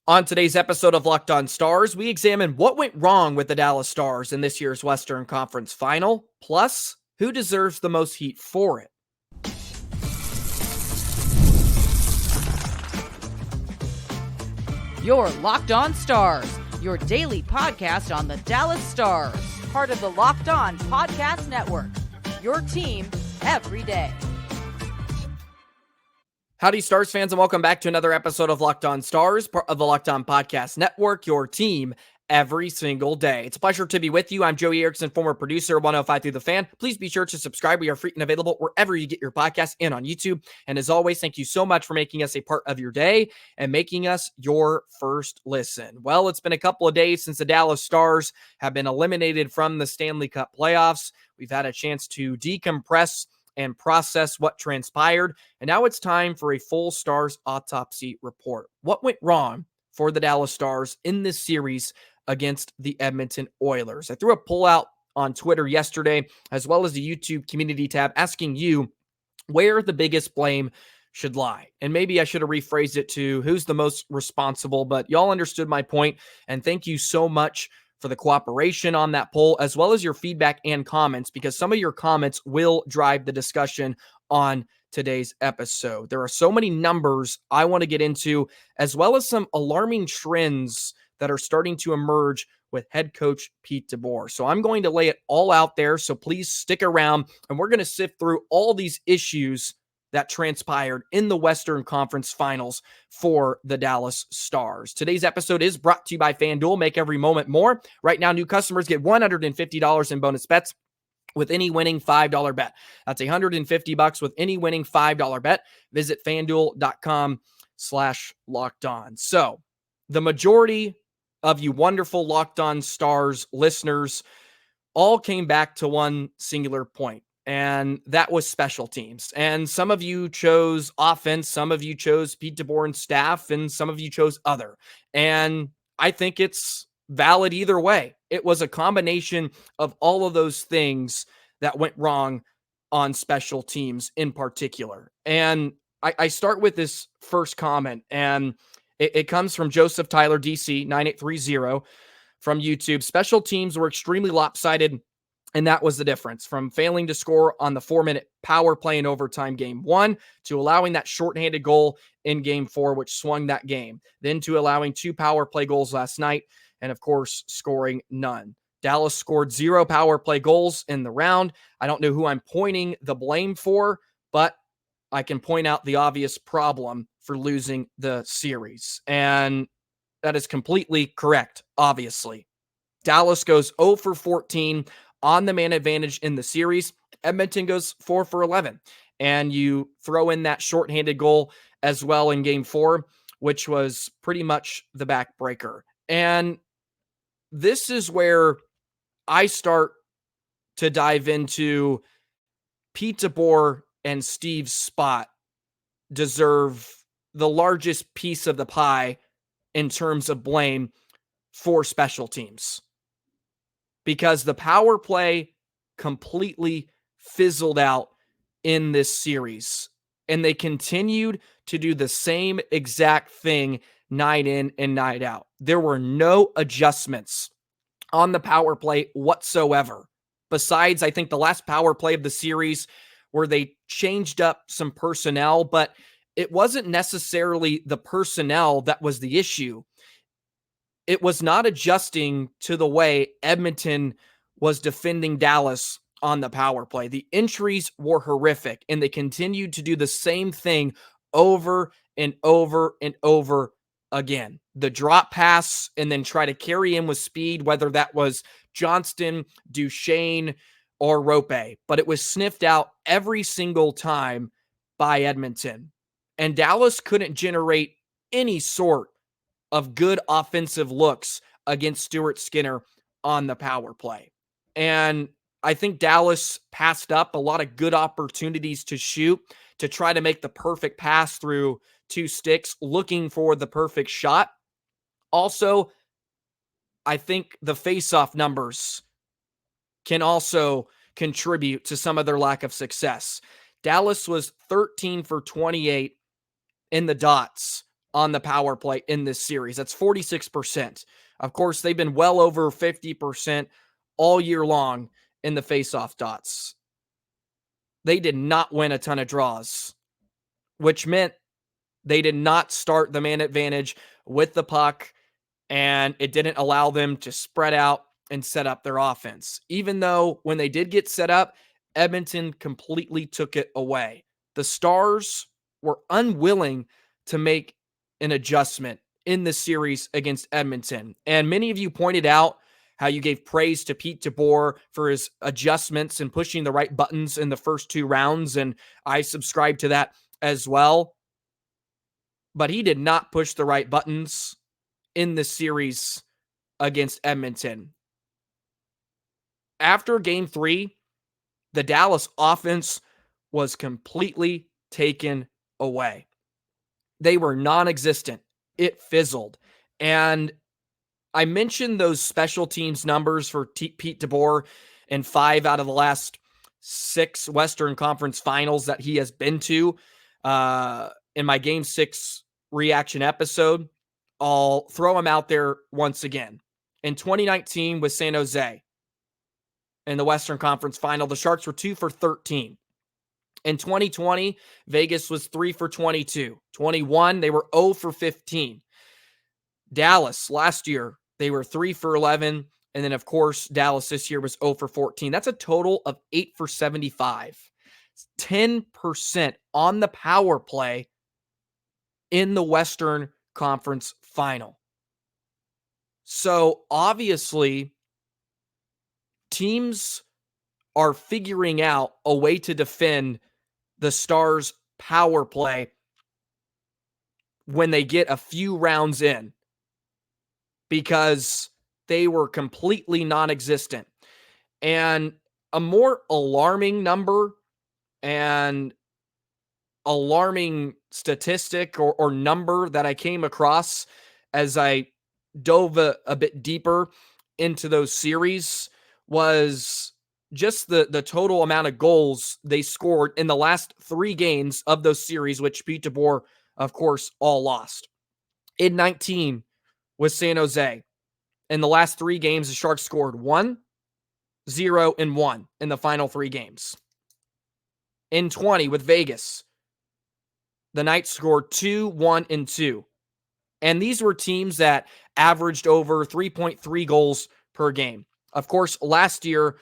On today's episode of Locked On Stars, we examine what went wrong with the Dallas Stars in this year's Western Conference Final, plus who deserves the most heat for it. You're Locked On Stars, your daily podcast on the Dallas Stars, part of the Locked On Podcast Network, your team every day. Howdy, Stars fans, and welcome back to another episode of Locked On Stars, part of the Locked On Podcast Network, your team every single day. It's a pleasure to be with you. I'm Joey Erickson, former producer of 105 Through the Fan. Please be sure to subscribe. We are free and available wherever you get your podcasts and on YouTube. And as always, thank you so much for making us a part of your day and making us your first listen. Well, it's been a couple of days since the Dallas Stars have been eliminated from the Stanley Cup playoffs. We've had a chance to decompress and process what transpired. And now it's time for a full Stars autopsy report. What went wrong for the Dallas Stars in this series against the Edmonton Oilers? I threw a poll out on Twitter yesterday, as well as the YouTube community tab, asking you where the biggest blame should lie. And maybe I should have rephrased it to who's the most responsible, but y'all understood my point. And thank you so much for the cooperation on that poll, as well as your feedback and comments, because some of your comments will drive the discussion on today's episode. There are so many numbers I want to get into, as well as some alarming trends that are starting to emerge with head coach Pete DeBoer. So I'm going to lay it all out there. So please stick around, and we're going to sift through all these issues that transpired in the Western Conference Finals for the Dallas Stars. Today's episode is brought to you by FanDuel. Make every moment more. Right now, new customers get $150 in bonus bets with any winning $5 bet. That's $150 with any winning $5 bet. Visit FanDuel.com/lockedon. So the majority of you wonderful Locked On Stars listeners all came back to one singular point, and that was special teams. And some of you chose offense, some of you chose Pete DeBoer and staff, and some of you chose other. And I think it's valid either way. It was a combination of all of those things that went wrong on special teams in particular. And I start with this first comment, and it comes from Joseph Tyler, DC, 9830 from YouTube. Special teams were extremely lopsided, and that was the difference from failing to score on the 4-minute power play in overtime game 1 to allowing that shorthanded goal in game 4, which swung that game, then to allowing 2 power play goals last night, and of course, scoring none. Dallas scored 0 power play goals in the round. I don't know who I'm pointing the blame for, but I can point out the obvious problem for losing the series. And that is completely correct, obviously. Dallas goes 0 for 14 on the man advantage in the series. Edmonton goes 4 for 11. And you throw in that shorthanded goal as well in game 4, which was pretty much the backbreaker. And this is where I start to dive into Pete DeBoer and Steve Spott deserve the largest piece of the pie in terms of blame for special teams, because the power play completely fizzled out in this series, and they continued to do the same exact thing night in and night out. There were no adjustments on the power play whatsoever, besides, I think, the last power play of the series where they changed up some personnel, but it wasn't necessarily the personnel that was the issue. It was not adjusting to the way Edmonton was defending Dallas on the power play. The entries were horrific, and they continued to do the same thing over and over and over again. The drop pass and then try to carry in with speed, whether that was Johnston, Duchesne, or Roope, but it was sniffed out every single time by Edmonton. And Dallas couldn't generate any sort of good offensive looks against Stuart Skinner on the power play. And I think Dallas passed up a lot of good opportunities to shoot, to try to make the perfect pass through 2 sticks, looking for the perfect shot. Also, I think the faceoff numbers can also contribute to some of their lack of success. Dallas was 13 for 28 in the dots on the power play in this series. That's 46%. Of course, they've been well over 50% all year long in the faceoff dots. They did not win a ton of draws, which meant they did not start the man advantage with the puck, and it didn't allow them to spread out and set up their offense. Even though when they did get set up, Edmonton completely took it away. The Stars were unwilling to make an adjustment in the series against Edmonton. And many of you pointed out how you gave praise to Pete DeBoer for his adjustments and pushing the right buttons in the first 2 rounds. And I subscribe to that as well. But he did not push the right buttons in the series against Edmonton. After game 3, the Dallas offense was completely taken away. They were non-existent. It fizzled. And I mentioned those special teams numbers for Pete DeBoer in 5 out of the last 6 Western Conference finals that he has been to in my Game 6 reaction episode. I'll throw them out there once again. In 2019 with San Jose in the Western Conference final, the Sharks were 2 for 13. In 2020, Vegas was 3 for 22. 21, they were 0 for 15. Dallas last year, they were 3 for 11. And then, of course, Dallas this year was 0 for 14. That's a total of 8 for 75. 10% on the power play in the Western Conference final. So, obviously, teams are figuring out a way to defend the Stars' power play when they get a few rounds in, because they were completely non-existent. And a more alarming number and alarming statistic or number that I came across as I dove a bit deeper into those series was just the total amount of goals they scored in the last 3 games of those series, which Pete DeBoer, of course, all lost. In 19 with San Jose, in the last 3 games, the Sharks scored 1, 0, and 1 in the final 3 games. In 20 with Vegas, the Knights scored 2, 1, and 2. And these were teams that averaged over 3.3 goals per game. Of course, last year,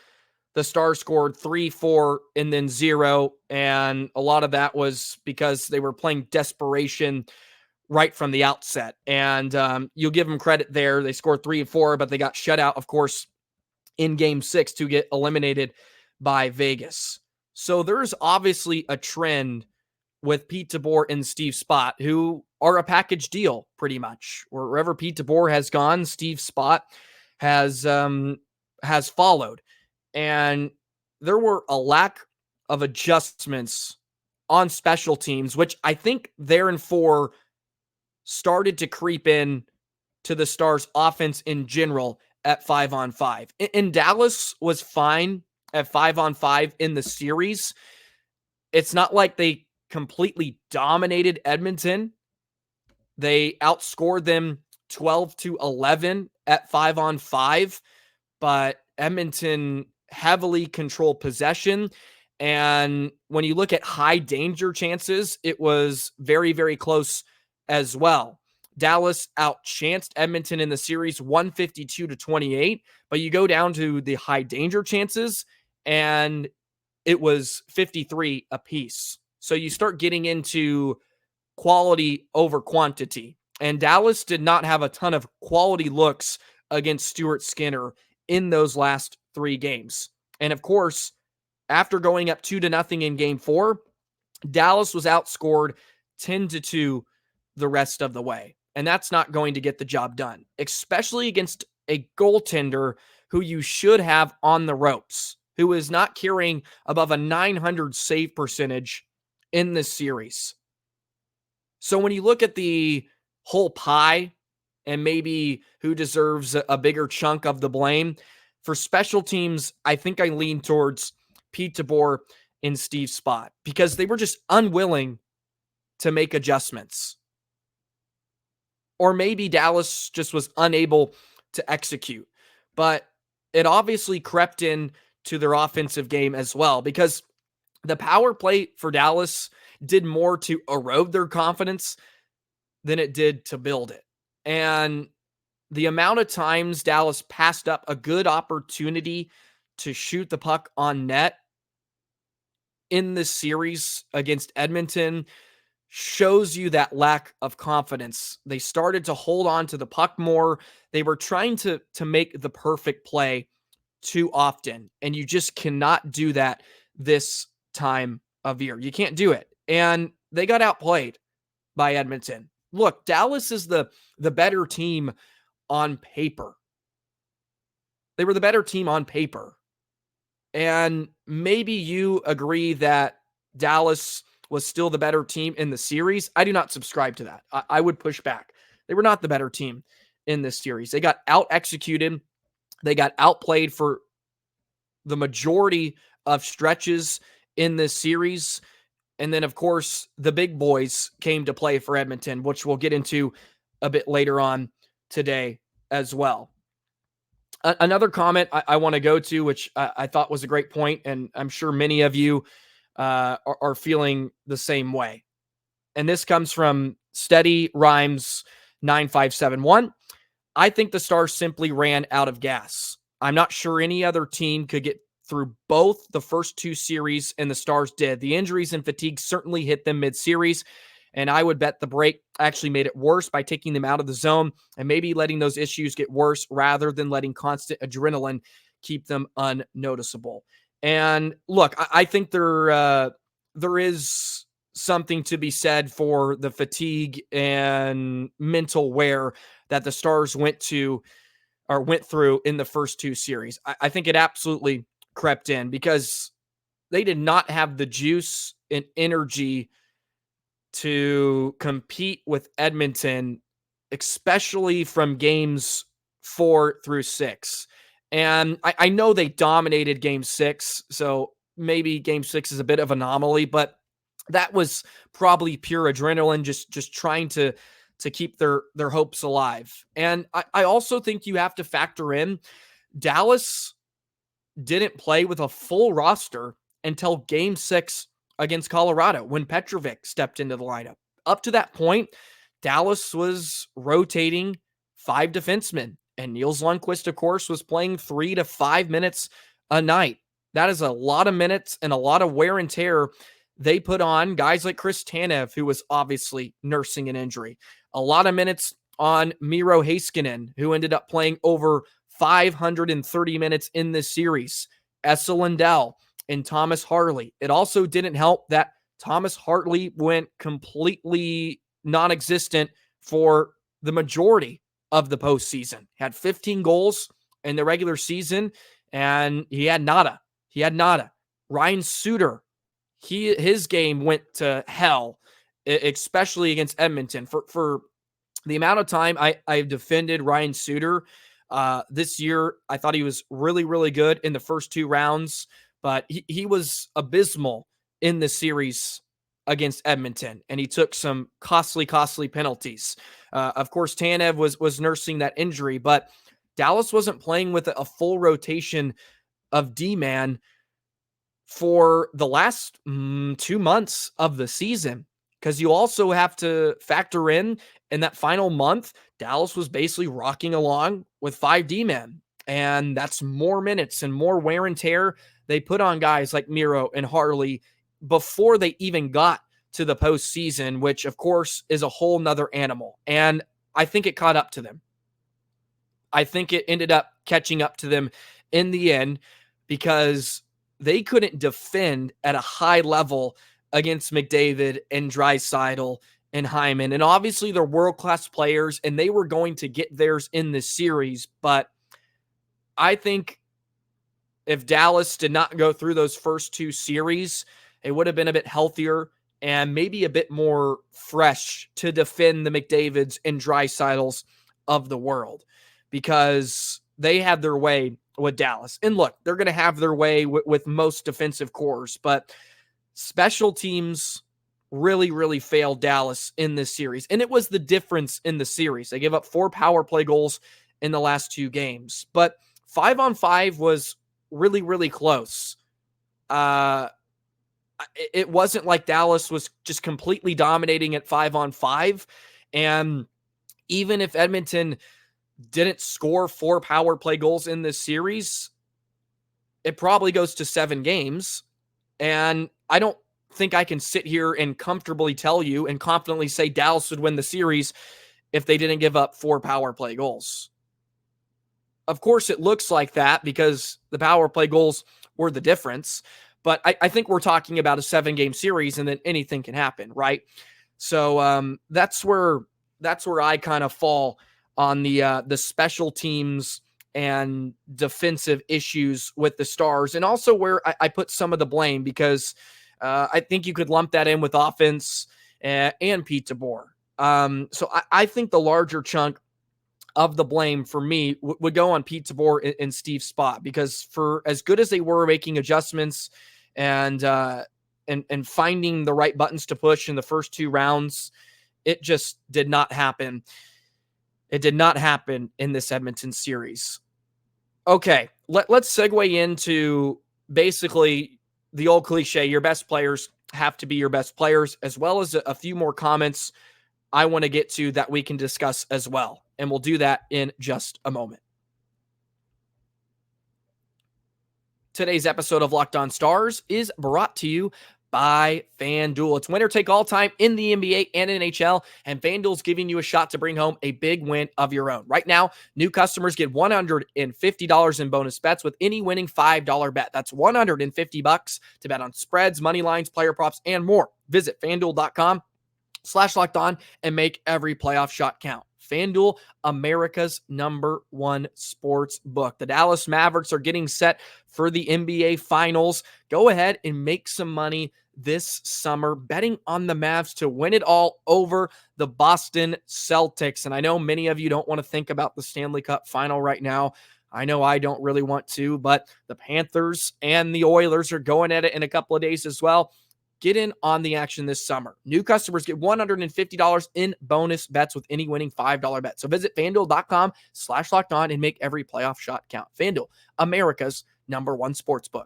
the Stars scored 3, 4, and then 0. And a lot of that was because they were playing desperation right from the outset. And you'll give them credit there. They scored 3 and 4, but they got shut out, of course, in Game 6 to get eliminated by Vegas. So there's obviously a trend with Pete DeBoer and Steve Spott, who are a package deal pretty much. Wherever Pete DeBoer has gone, Steve Spott has followed. And there were a lack of adjustments on special teams, which I think there and for started to creep in to the Stars offense in general at 5-on-5. And Dallas was fine at 5-on-5 in the series. It's not like they completely dominated Edmonton. They outscored them 12-11 at 5-on-5, but Edmonton heavily controlled possession. And when you look at high danger chances, it was very, very close as well. Dallas outchanced Edmonton in the series 152-28, but you go down to the high danger chances and it was 53 apiece. So you start getting into quality over quantity. And Dallas did not have a ton of quality looks against Stuart Skinner in those last 3 games. And of course, after going up 2-0 in Game 4, Dallas was outscored 10-2 the rest of the way. And that's not going to get the job done, especially against a goaltender who you should have on the ropes, who is not carrying above a 900 save percentage in this series. So when you look at the whole pie and maybe who deserves a bigger chunk of the blame, for special teams, I think I lean towards Pete DeBoer and Steve Spott because they were just unwilling to make adjustments. or maybe Dallas just was unable to execute. But it obviously crept in to their offensive game as well, because the power play for Dallas did more to erode their confidence than it did to build it. And the amount of times Dallas passed up a good opportunity to shoot the puck on net in this series against Edmonton shows you that lack of confidence. They started to hold on to the puck more. They were trying to make the perfect play too often, and you just cannot do that this time of year. You can't do it. And they got outplayed by Edmonton. Look, Dallas is the better team on paper. They were the better team on paper. And maybe you agree that Dallas was still the better team in the series. I do not subscribe to that. I would push back. They were not the better team in this series. They got out-executed. They got outplayed for the majority of stretches in this series. And then, of course, the big boys came to play for Edmonton, which we'll get into a bit later on today as well. Another comment I want to go to, which I thought was a great point, and I'm sure many of you are feeling the same way. And this comes from Steady Rhymes 9571. I think the Stars simply ran out of gas. I'm not sure any other team could get through both the first two series, and the Stars did. The injuries and fatigue certainly hit them mid-series, and I would bet the break actually made it worse by taking them out of the zone and maybe letting those issues get worse rather than letting constant adrenaline keep them unnoticeable. And look, I think there is something to be said for the fatigue and mental wear that the Stars went through in the first two series. I think it absolutely crept in because they did not have the juice and energy to compete with Edmonton, especially from games 4 through 6. And I know they dominated game 6, so maybe game 6 is a bit of an anomaly, but that was probably pure adrenaline, just trying to keep their hopes alive. And I also think you have to factor in Dallas didn't play with a full roster until game 6 against Colorado when Petrovic stepped into the lineup. Up to that point, Dallas was rotating 5 defensemen, and Niels Lundqvist, of course, was playing 3 to 5 minutes a night. That is a lot of minutes and a lot of wear and tear they put on guys like Chris Tanev, who was obviously nursing an injury. A lot of minutes on Miro Heiskanen, who ended up playing over 530 minutes in this series. Esa Lindell and Thomas Harley. It also didn't help that Thomas Harley went completely non-existent for the majority of the postseason. Had 15 goals in the regular season, and he had nada. Ryan Suter, his game went to hell, especially against Edmonton. For the amount of time I've defended Ryan Suter this year, I thought he was really, really good in the first 2 rounds, but he was abysmal in the series against Edmonton, and he took some costly penalties. Of course, Tanev was nursing that injury, but Dallas wasn't playing with a full rotation of D-man for the last 2 months of the season, because you also have to factor in that final month, Dallas was basically rocking along with 5 D-men, and that's more minutes and more wear and tear they put on guys like Miro and Harley before they even got to the postseason, which of course is a whole nother animal. And I think it caught up to them. I think it ended up catching up to them in the end because they couldn't defend at a high level against McDavid and Draisaitl and Hyman. And obviously they're world-class players and they were going to get theirs in this series. But I think if Dallas did not go through those first 2 series, it would have been a bit healthier and maybe a bit more fresh to defend the McDavids and Draisaitl's of the world, because they had their way with Dallas. And look, they're going to have their way with most defensive cores, but special teams really, really failed Dallas in this series. And it was the difference in the series. They gave up 4 power play goals in the last 2 games. But 5-on-5 was really, really close. It wasn't like Dallas was just completely dominating at 5-on-5. And even if Edmonton didn't score 4 power play goals in this series, it probably goes to 7 games. And I don't think I can sit here and comfortably tell you and confidently say Dallas would win the series if they didn't give up 4 power play goals. Of course, it looks like that because the power play goals were the difference. But I think we're talking about a 7-game series, and then anything can happen, right? So that's where I kind of fall on the special teams and defensive issues with the Stars, and also where I put some of the blame, because I think you could lump that in with offense and Pete DeBoer. So I think the larger chunk of the blame for me would go on Pete DeBoer and Steve Spott, because for as good as they were making adjustments and finding the right buttons to push in the first 2 rounds, it just did not happen. It did not happen in this Edmonton series. Okay, let's segue into basically the old cliche, your best players have to be your best players, as well as a few more comments I want to get to that we can discuss as well. And we'll do that in just a moment. Today's episode of Locked On Stars is brought to you by FanDuel. It's winner take all time in the NBA and NHL, and FanDuel's giving you a shot to bring home a big win of your own. Right now, new customers get $150 in bonus bets with any winning $5 bet. That's $150 to bet on spreads, money lines, player props, and more. Visit FanDuel.com/lockedon and make every playoff shot count. FanDuel, America's #1 sports book. The Dallas Mavericks are getting set for the NBA Finals. Go ahead and make some money this summer betting on the Mavs to win it all over the Boston Celtics. And I know many of you don't want to think about the Stanley Cup Final right now. I know I don't really want to, but the Panthers and the Oilers are going at it in a couple of days as well. Get in on the action this summer. New customers get $150 in bonus bets with any winning $5 bet. So visit FanDuel.com/lockedon and make every playoff shot count. FanDuel, America's #1 sportsbook.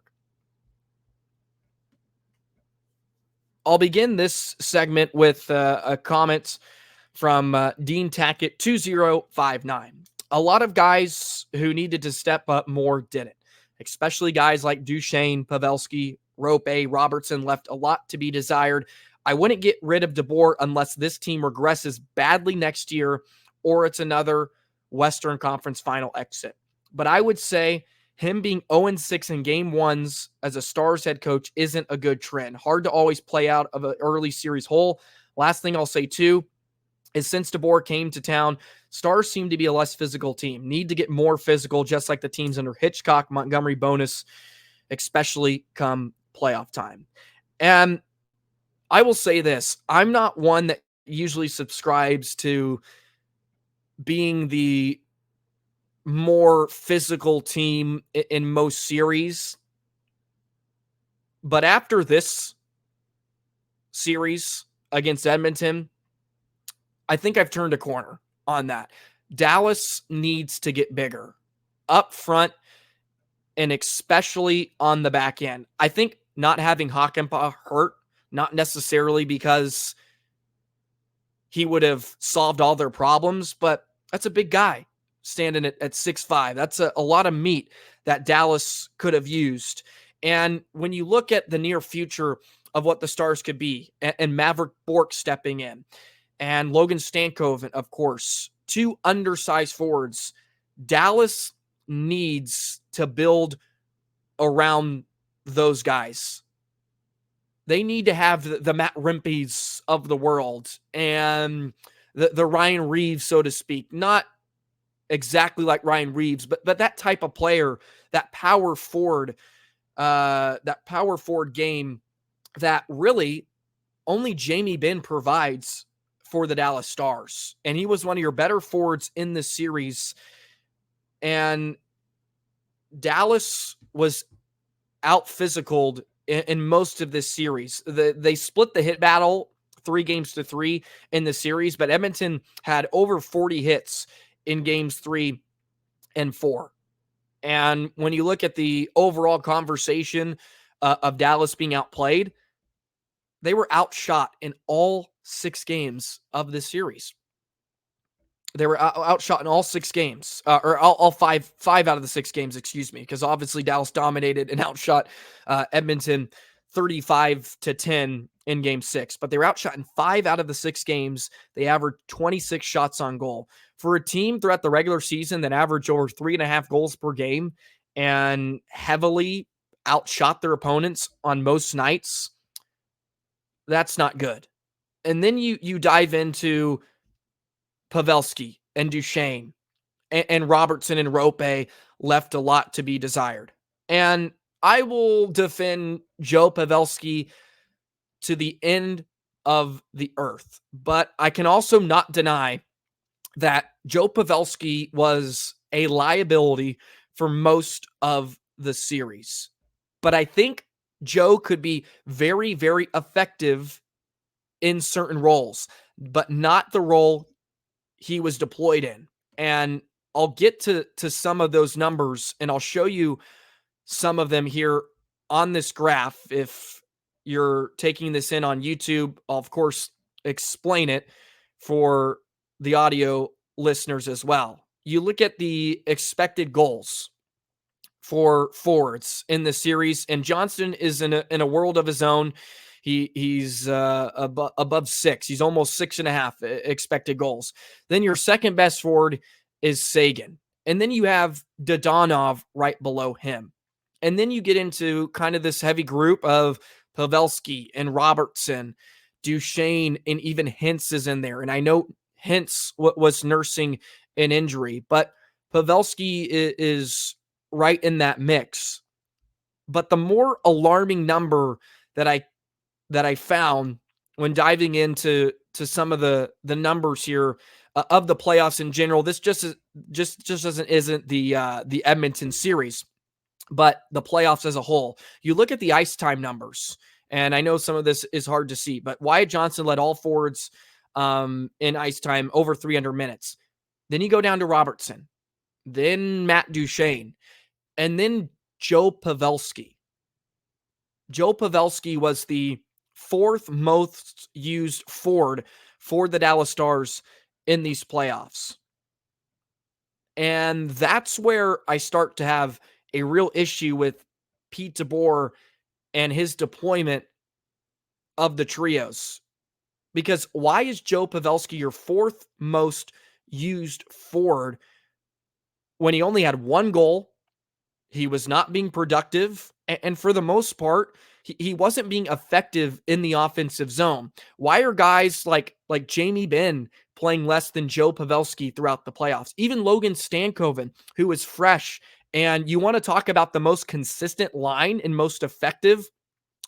I'll begin this segment with a comment from Dean Tackett 2059. A lot of guys who needed to step up more didn't, especially guys like Duchesne, Pavelski, Roope, Robertson left a lot to be desired. I wouldn't get rid of DeBoer unless this team regresses badly next year or it's another Western Conference final exit. But I would say him being 0-6 in game 1s as a Stars head coach isn't a good trend. Hard to always play out of an early series hole. Last thing I'll say too is since DeBoer came to town, Stars seem to be a less physical team. Need to get more physical, just like the teams under Hitchcock, Montgomery, Bonus, especially come playoff time. And I will say this, I'm not one that usually subscribes to being the more physical team in most series. But after this series against Edmonton, I think I've turned a corner on that. Dallas needs to get bigger up front and especially on the back end. I think not having Hakanpää hurt, not necessarily because he would have solved all their problems, but that's a big guy standing at 6'5". That's a lot of meat that Dallas could have used. And when you look at the near future of what the Stars could be, and Mavrik Bourque stepping in, and Logan Stankoven, of course, 2 undersized forwards, Dallas needs to build around those guys. They need to have the Matt Rimpes of the world and the Ryan Reeves, so to speak. Not exactly like Ryan Reeves, but that type of player, that power forward game that really only Jamie Benn provides for the Dallas Stars. And he was one of your better forwards in this series. And Dallas was out physicaled in most of this series. They split the hit battle 3-3 in the series, but Edmonton had over 40 hits in games 3 and 4. And when you look at the overall conversation of Dallas being outplayed, they were outshot in all 6 games of this series. They were outshot in all 6 games, or all five out of the 6 games, excuse me, because obviously Dallas dominated and outshot Edmonton 35-10 in game 6. But they were outshot in 5 out of the 6 games. They averaged 26 shots on goal. For a team throughout the regular season that averaged over 3.5 goals per game and heavily outshot their opponents on most nights, that's not good. And then you dive into Pavelski and Duchesne and Robertson and Roope left a lot to be desired. And I will defend Joe Pavelski to the end of the earth, but I can also not deny that Joe Pavelski was a liability for most of the series. But I think Joe could be very, very effective in certain roles, but not the role he was deployed in. And I'll get to some of those numbers, and I'll show you some of them here on this graph. If you're taking this in on YouTube, I'll of course explain it for the audio listeners as well. You look at the expected goals for forwards in the series, and Johnston is in a world of his own. He's above 6. He's almost 6.5 expected goals. Then your second best forward is Seguin. And then you have Dadonov right below him. And then you get into kind of this heavy group of Pavelski and Robertson, Duchesne, and even Hintz is in there. And I know Hintz was nursing an injury, but Pavelski is right in that mix. But the more alarming number that I found when diving into some of the numbers here of the playoffs in general, this just isn't the Edmonton series, but the playoffs as a whole. You look at the ice time numbers, and I know some of this is hard to see, but Wyatt Johnston led all forwards in ice time over 300 minutes. Then you go down to Robertson, then Matt Duchesne, and then Joe Pavelski. Joe Pavelski was the 4th most used forward for the Dallas Stars in these playoffs. And that's where I start to have a real issue with Pete DeBoer and his deployment of the trios. Because why is Joe Pavelski your 4th most used forward when he only had 1 goal? He was not being productive, and for the most part, he wasn't being effective in the offensive zone. Why are guys like Jamie Benn playing less than Joe Pavelski throughout the playoffs? Even Logan Stankoven, who is fresh, and you want to talk about the most consistent line and most effective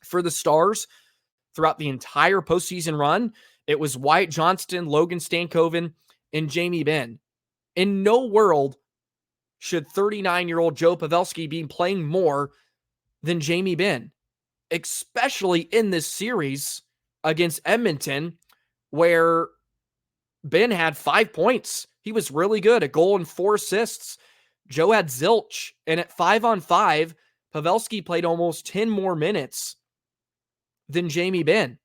for the Stars throughout the entire postseason run, it was Wyatt Johnston, Logan Stankoven, and Jamie Benn. In no world should 39-year-old Joe Pavelski be playing more than Jamie Benn, especially in this series against Edmonton, where Ben had 5 points. He was really good, a goal and 4 assists. Joe had zilch, and at 5-on-5, Pavelski played almost 10 more minutes than Jamie Benn.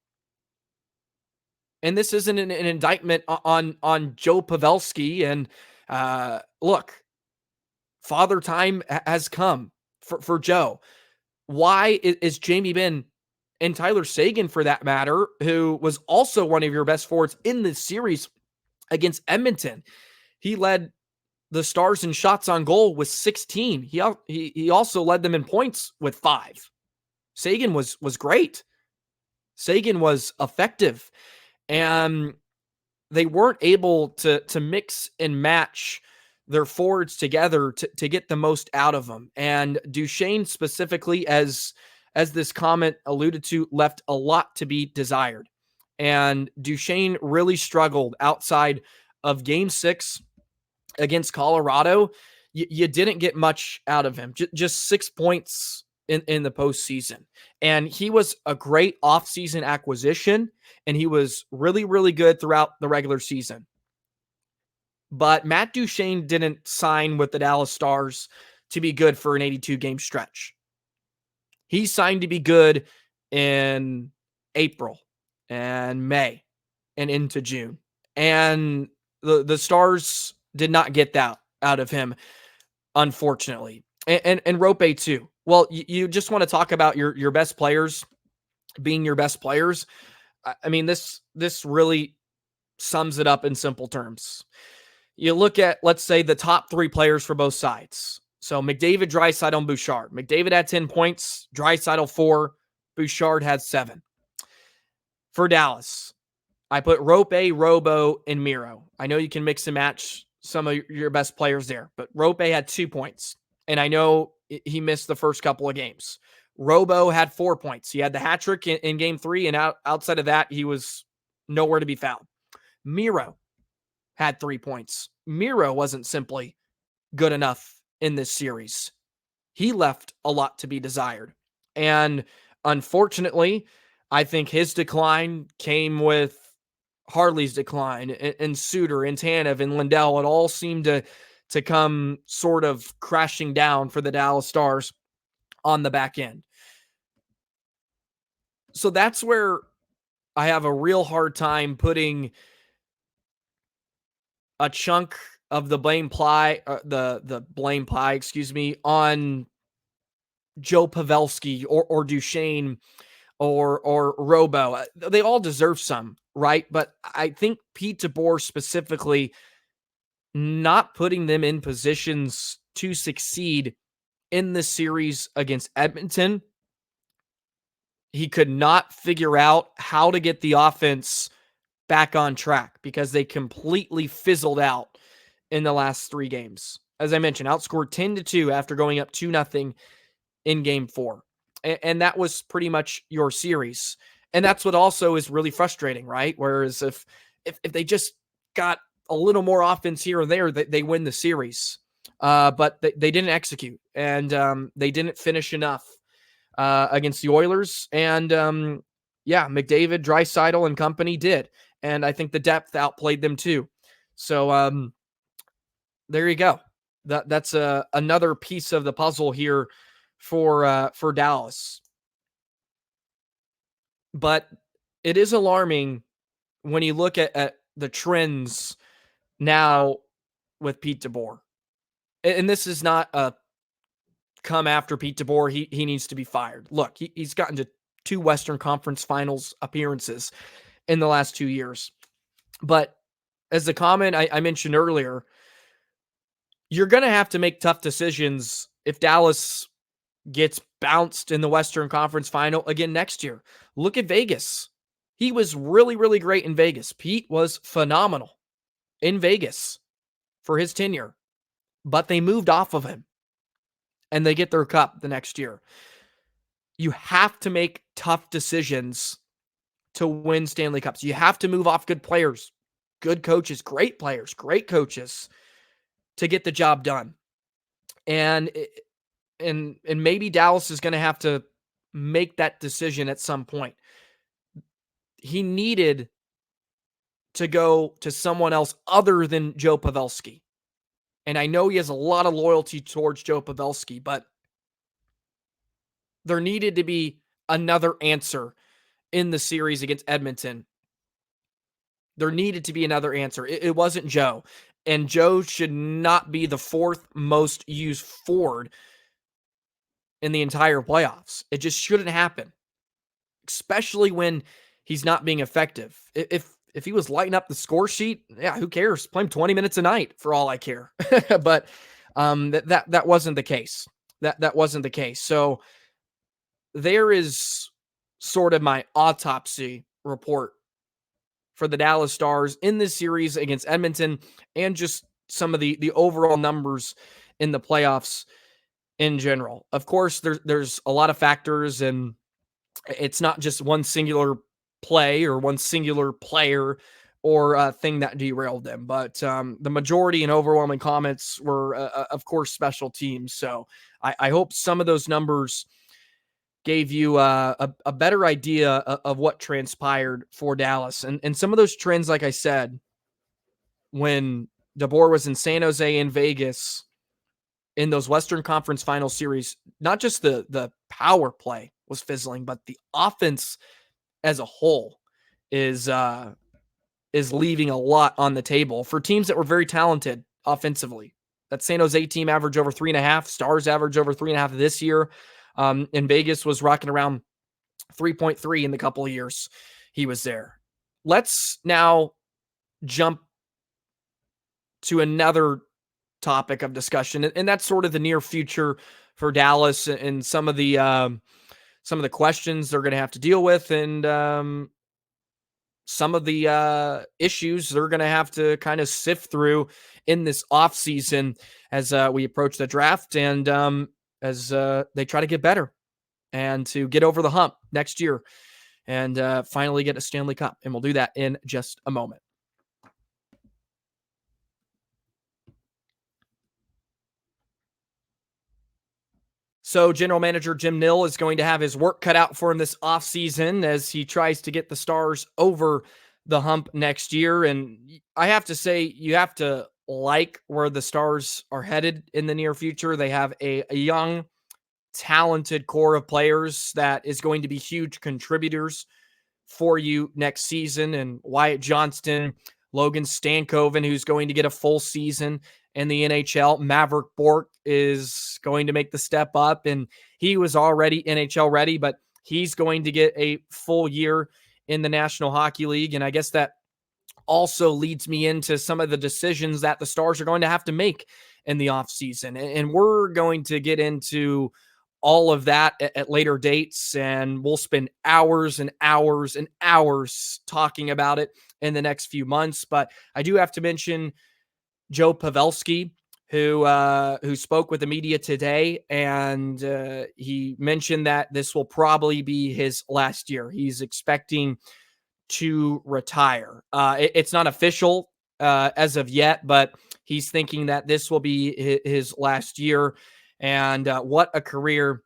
And this isn't an indictment on Joe Pavelski. And look, father time has come for Joe. Why is Jamie Benn and Tyler Seguin, for that matter, who was also one of your best forwards in this series against Edmonton? He led the Stars in shots on goal with 16. He also led them in points with 5. Seguin was great. Seguin was effective. And they weren't able to mix and match their forwards together to get the most out of them. And Duchesne specifically, as this comment alluded to, left a lot to be desired. And Duchesne really struggled outside of Game 6 against Colorado. You didn't get much out of him. Just 6 points in the postseason. And he was a great offseason acquisition, and he was really, really good throughout the regular season. But Matt Duchene didn't sign with the Dallas Stars to be good for an 82-game stretch. He signed to be good in April and May and into June. And the Stars did not get that out of him, unfortunately. And Roope too. Well, you just want to talk about your best players being your best players. I mean, this really sums it up in simple terms. You look at, let's say, the top three players for both sides. So McDavid, Draisaitl, and Bouchard. McDavid had 10 points, Draisaitl 4, Bouchard had 7. For Dallas, I put Roope, Robo, and Miro. I know you can mix and match some of your best players there, but Roope had 2 points, and I know he missed the first couple of games. Robo had 4 points. He had the hat trick in game 3, and outside of that, he was nowhere to be found. Miro had 3 points. Miro wasn't simply good enough in this series. He left a lot to be desired. And unfortunately, I think his decline came with Harley's decline, and Suter and Tanev and Lindell. It all seemed to come sort of crashing down for the Dallas Stars on the back end. So that's where I have a real hard time putting a chunk of the blame pie, on Joe Pavelski or Duchene or Robo. They all deserve some, right? But I think Pete DeBoer specifically not putting them in positions to succeed in the series against Edmonton. He could not figure out how to get the offense back on track because they completely fizzled out in the last 3 games. As I mentioned, outscored 10-2 after going up 2-0 in game 4. And that was pretty much your series. And that's what also is really frustrating, right? Whereas if they just got a little more offense here or there, they win the series. But they didn't execute, and they didn't finish enough against the Oilers. And McDavid, Draisaitl, and company did. And I think the depth outplayed them too. So there you go. That's another piece of the puzzle here for Dallas. But it is alarming when you look at the trends now with Pete DeBoer. And this is not a come after Pete DeBoer. He needs to be fired. Look, he's gotten to 2 Western Conference Finals appearances in the last 2 years. But as the comment I mentioned earlier, you're going to have to make tough decisions if Dallas gets bounced in the Western Conference Final again next year. Look at Vegas. He was really, really great in Vegas. Pete was phenomenal in Vegas for his tenure, but they moved off of him and they get their cup the next year. You have to make tough decisions to win Stanley Cups. You have to move off good players, good coaches, great players, great coaches to get the job done. And maybe Dallas is going to have to make that decision at some point. He needed to go to someone else other than Joe Pavelski. And I know he has a lot of loyalty towards Joe Pavelski, but there needed to be another answer in the series against Edmonton. There needed to be another answer. It wasn't Joe. And Joe should not be the 4th most used forward in the entire playoffs. It just shouldn't happen, especially when he's not being effective. If he was lighting up the score sheet, yeah, who cares? Play him 20 minutes a night for all I care. But that wasn't the case. That wasn't the case. So there is sort of my autopsy report for the Dallas Stars in this series against Edmonton, and just some of the overall numbers in the playoffs in general. Of course, there's a lot of factors, and it's not just one singular play or one singular player or thing that derailed them. But the majority and overwhelming comments were, of course, special teams. So I hope some of those numbers gave you a better idea of what transpired for Dallas. And some of those trends, like I said, when DeBoer was in San Jose and Vegas in those Western Conference Final Series, not just the power play was fizzling, but the offense as a whole is leaving a lot on the table for teams that were very talented offensively. That San Jose team averaged over 3.5. Stars averaged over 3.5 this year. And Vegas was rocking around 3.3 in the couple of years he was there. Let's now jump to another topic of discussion, and that's sort of the near future for Dallas and some of the questions they're going to have to deal with, and some of the issues they're going to have to kind of sift through in this offseason as we approach the draft and as they try to get better and to get over the hump next year and finally get a Stanley Cup. And we'll do that in just a moment. So General Manager Jim Nill is going to have his work cut out for him this offseason as he tries to get the Stars over the hump next year. And I have to say, you have to like where the Stars are headed in the near future. They have a young, talented core of players that is going to be huge contributors for you next season. And Wyatt Johnston, Logan Stankoven, who's going to get a full season in the NHL. Mavrik Bourque is going to make the step up, and he was already NHL ready, but he's going to get a full year in the National Hockey League. And I guess that also leads me into some of the decisions that the Stars are going to have to make in the offseason. And we're going to get into all of that at later dates, and we'll spend hours and hours and hours talking about it in the next few months. But I do have to mention Joe Pavelski, who spoke with the media today, and he mentioned that this will probably be his last year. He's expecting to retire. It's not official as of yet, but he's thinking that this will be his last year. And what a career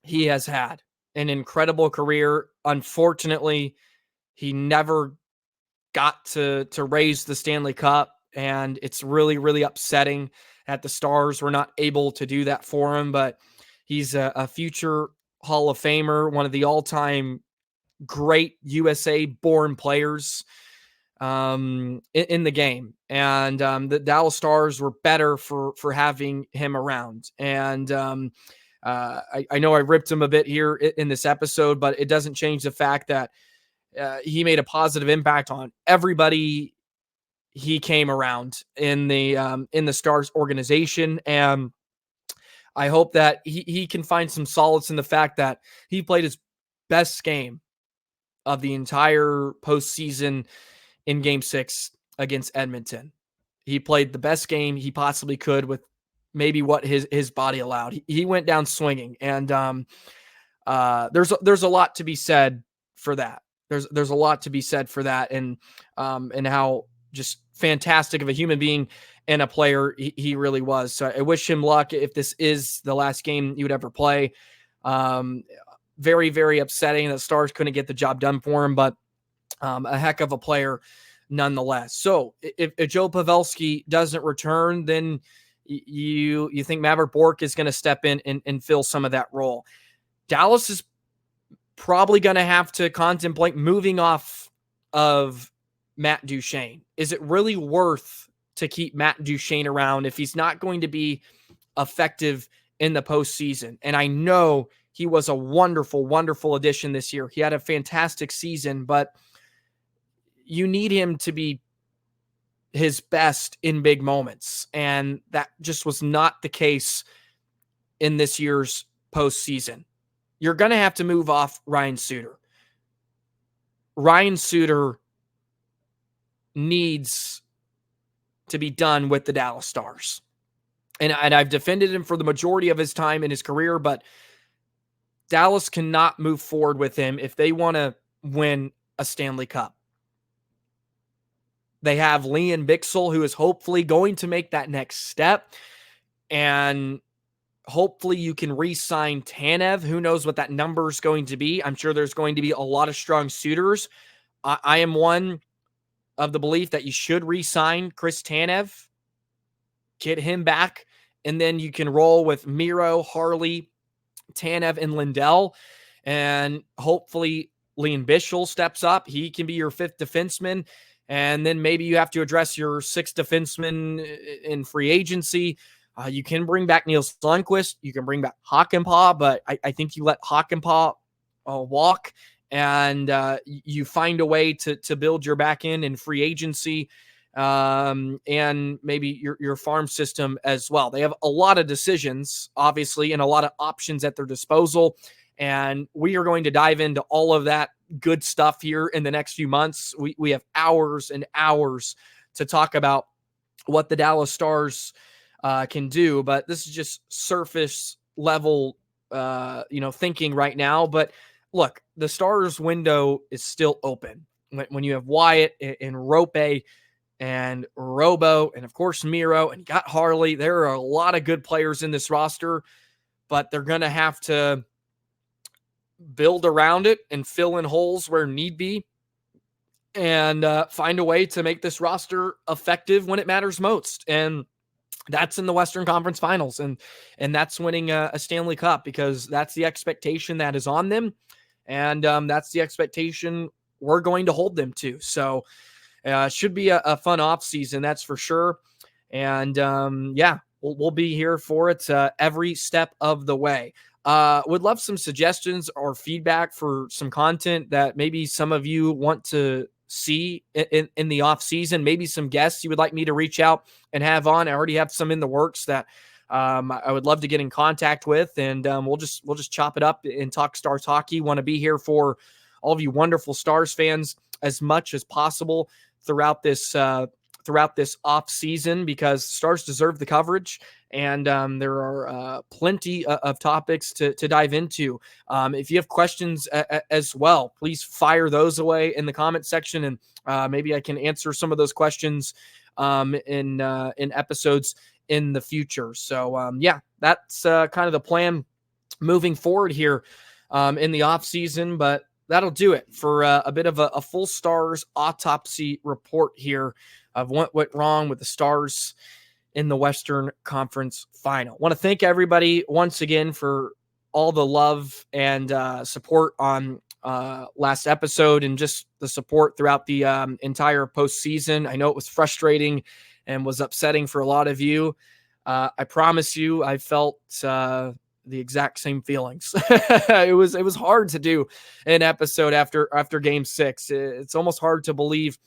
he has had. An incredible career. Unfortunately, he never got to raise the Stanley Cup. And it's really, really upsetting that the Stars were not able to do that for him. But he's a future Hall of Famer, one of the all-time great USA-born players in the game. And the Dallas Stars were better for having him around. And I know I ripped him a bit here in this episode, but it doesn't change the fact that he made a positive impact on everybody he came around in the Stars organization. And I hope that he can find some solace in the fact that he played his best game of the entire postseason in Game 6 against Edmonton. He played the best game he possibly could with maybe what his body allowed. He went down swinging, and there's a lot to be said for that. There's a lot to be said for that, and how just fantastic of a human being and a player he really was. So I wish him luck if this is the last game he would ever play. Very, very upsetting that Stars couldn't get the job done for him, but a heck of a player nonetheless. So if Joe Pavelski doesn't return, then you think Mavrik Bourque is going to step in and fill some of that role. Dallas is probably going to have to contemplate moving off of Matt Duchene. Is it really worth to keep Matt Duchene around if he's not going to be effective in the postseason? And I know he was a wonderful, wonderful addition this year. He had a fantastic season, but you need him to be his best in big moments. And that just was not the case in this year's postseason. You're going to have to move off Ryan Suter. Ryan Suter needs to be done with the Dallas Stars. And I've defended him for the majority of his time in his career, but Dallas cannot move forward with him if they want to win a Stanley Cup. They have Lian Bichel, who is hopefully going to make that next step. And Hopefully you can re-sign Tanev. Who knows what that number is going to be? I'm sure there's going to be a lot of strong suitors. I am one of the belief that you should re-sign Chris Tanev, get him back, and then you can roll with Miro, Harley, Tanev, and Lindell. And hopefully Lian Bichel steps up. He can be your fifth defenseman. And then maybe you have to address your sixth defenseman in free agency. You can bring back Niels Lundqvist. You can bring back Hakanpää, but I think you let Hakanpää walk, and you find a way to build your back end in free agency, and maybe your farm system as well. They have a lot of decisions, obviously, and a lot of options at their disposal. And we are going to dive into all of that good stuff here in the next few months. We have hours and hours to talk about what the Dallas Stars can do, but this is just surface level, thinking right now. But look, the Stars window is still open. When you have Wyatt and Roope and Robo, and of course Miro, and you got Harley, there are a lot of good players in this roster, but they're going to have to build around it and fill in holes where need be, and find a way to make this roster effective when it matters most. And that's in the Western Conference Finals, and that's winning a Stanley Cup, because that's the expectation that is on them, and that's the expectation we're going to hold them to. So should be a fun offseason, that's for sure. And we'll be here for it every step of the way. Would love some suggestions or feedback for some content that maybe some of you want to see in the off season. Maybe some guests you would like me to reach out and have on. I already have some in the works that I would love to get in contact with, and we'll just chop it up and talk Stars hockey. Want to be here for all of you wonderful Stars fans as much as possible throughout this off season, because Stars deserve the coverage, and there are plenty of topics to dive into. If you have questions as well, please fire those away in the comment section, and maybe I can answer some of those questions in episodes in the future. So that's kind of the plan moving forward here in the off season. But that'll do it for a bit of a full Stars autopsy report here of what went wrong with the Stars in the Western Conference Final. Want to thank everybody once again for all the love and support on last episode, and just the support throughout the entire postseason. I know it was frustrating and was upsetting for a lot of you. I promise you, I felt the exact same feelings. It was hard to do an episode after Game 6. It's almost hard to believe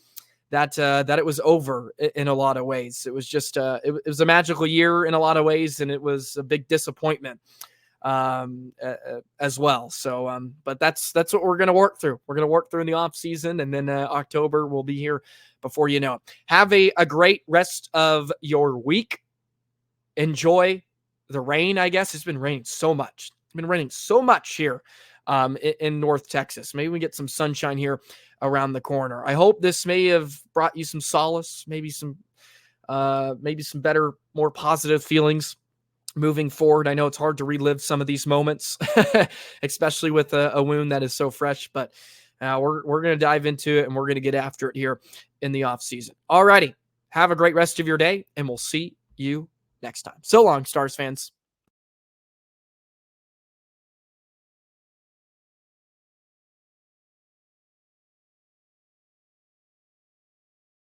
that it was over in a lot of ways. It was just it was a magical year in a lot of ways, and it was a big disappointment as well. So, but that's what we're going to work through. We're going to work through in the off season, and then October will be here before you know it. Have a great rest of your week. Enjoy the rain. I guess it's been raining so much. It's been raining so much here in North Texas. Maybe we get some sunshine here around the corner. I hope this may have brought you some solace, maybe some better, more positive feelings moving forward. I know it's hard to relive some of these moments, especially with a wound that is so fresh, but we're going to dive into it, and we're going to get after it here in the off season. All righty. Have a great rest of your day, and we'll see you next time. So long, Stars fans.